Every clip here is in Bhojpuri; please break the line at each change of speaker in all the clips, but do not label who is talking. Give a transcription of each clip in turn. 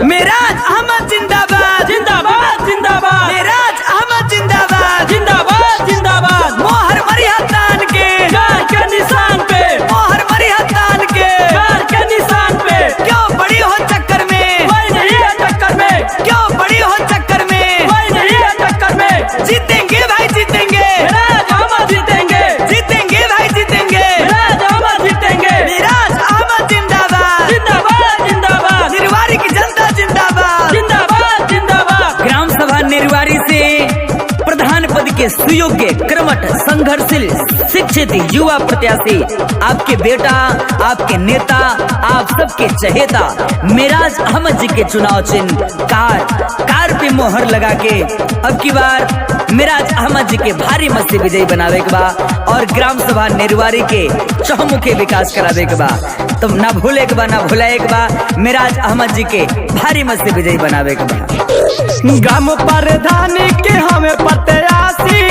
मेराज अहमद जिंदाबाद जिंदाबाद जिंदाबाद। मेराज अहमद जिंदाबाद जिंदाबाद जिंदाबाद। मोहर मरिया तान के कार के निशान पे, मोहर मरिया तान के कार के निशान पे। क्यों बड़ी हो चक्कर में, कोई नहीं है टक्कर में। क्यों बड़ी हो चक्कर में, कोई नहीं है टक्कर में। जीतेंगे भाई जीतेंगे, मेराज अहमद जीतेंगे। जीतेंगे भाई जीतेंगे, मेराज अहमद जीतेंगे। मेराज अहमद जिंदाबाद जिंदाबाद जिंदाबाद। निर्वारी की जनता जिंदाबाद जिंदाबाद जिंदाबाद। ग्राम सभा निर्वारी से प्रधान पद के सुयोग्य कर्मठ संघर्षशील शिक्षित युवा प्रत्याशी आपके बेटा, आपके नेता, आप सबके चहेता मेराज अहमद जी के चुनाव चिन्ह कार पे मोहर लगा के अब की बार मेराज अहमद जी के भारी मत से विजयी बनावे के बा और ग्राम सभा निर्वारी के चहुमुखी विकास करावे के बा। तो ना भूले के बा, ना भुलाए के बा, मेराज अहमद जी के भारी मत से विजयी बनावे के बा।
ग्राम प्रधान के हमें प्रत्याशी,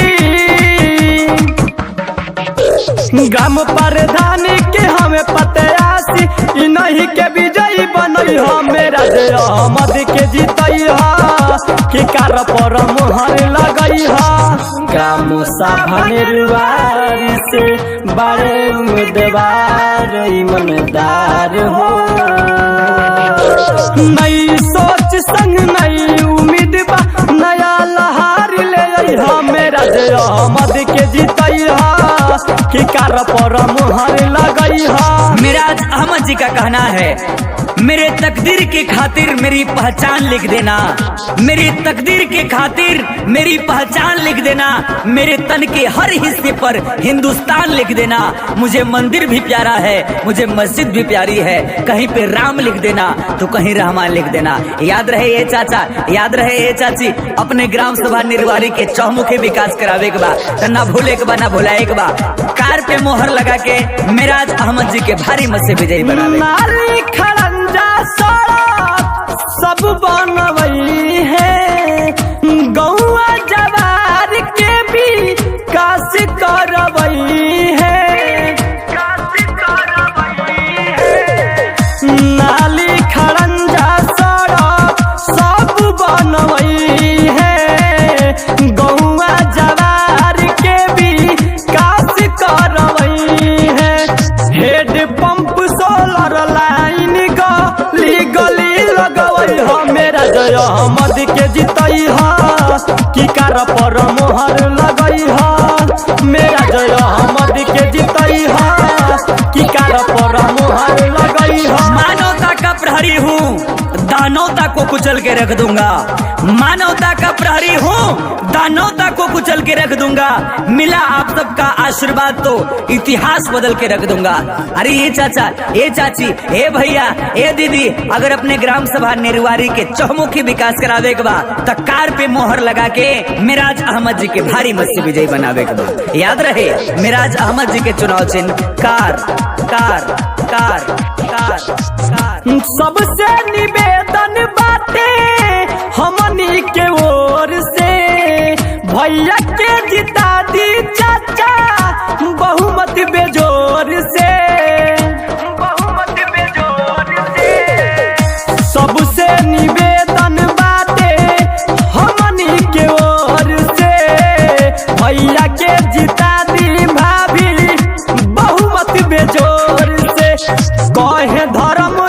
ग्राम प्रधान के हमें प्रत्याशी, इन्हीं के विजयी बनई हो मेराज अहमद के जीतई हो कि कार पर मोहर लगई हो। ग्राम सभा निर्वारी से बड़े उम्मीदवार ईमानदार हो, नई सोच संग नई उम्मीद बा, नया लहार ले आई हो मेराज अहमद के जीतई हो कि कार पर मोहर लगई हो।
मेराज अहमद जी का कहना है, मेरे तकदीर के खातिर मेरी पहचान लिख देना, मेरी तकदीर के खातिर मेरी पहचान लिख देना, मेरे तन के हर हिस्से पर हिंदुस्तान लिख देना। मुझे मंदिर भी प्यारा है, मुझे मस्जिद भी प्यारी है, कहीं पे राम लिख देना तो कहीं रहमान लिख देना। याद रहे ये चाचा, याद रहे ये चाची, अपने ग्राम सभा निर्वारी के चौमुखी विकास करावे के बा, तो ना भूले के बा ना भुलाए के बा। कार पे मोहर लगा के मेराज अहमद जी के भारी मत से विजयी बनावे।
नाली खड़ंजा सड़क सब बनवई है, गौआ जवार के भी काश करवई है। नाली खड़ंजा सड़क सब बनवई है, गौआ जवार के भी काश करवई है। हेड पंप सोलर लाइन गली गली लगवई हो मेराज अहमद के जीतई हो कि कार पर मोहर लगई हो। मेराज अहमद के जीतई हो कि कार पर मोहर लगई हो।
मानवता का प्रहरी हूँ, दानवता को कुचल के रख दूंगा। मानवता का प्रहरी हूँ, दानवता को कुचल के रख दूंगा। मिला आप सबका आशीर्वाद तो इतिहास बदल के रख दूंगा। अरे ये चाचा, ये चाची, ये भैया, ये दीदी, अगर अपने ग्राम सभा निर्वारी के चहुमुखी विकास करावे के बा तो कार पे मोहर लगा के मेराज अहमद जी के भारी मत से विजयी बनावे के बा। याद रहे मेराज अहमद जी के चुनाव चिन्ह कार कार कार कार कार।
सबसे निवेदन बाटे हमनी के ओर से, भैया के जिता दी चाचा बहुमत बेजोर से, बहुमत बेजोर से। सबसे निवेदन बाटे हमनी के ओर से, भैया के जिता दी भाभी बहुमत बेजोर से। कहे धर्म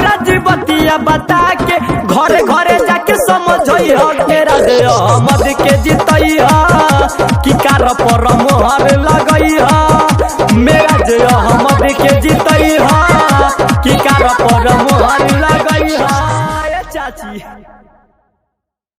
बतिया बता के घरे घरे जाके समझई हो मेराज अहमद के जीतई हो कि कार पर मोहर लगई हो। मेराज अहमद के जीतई हो कि कार पर मोहर लगई हो। चाची।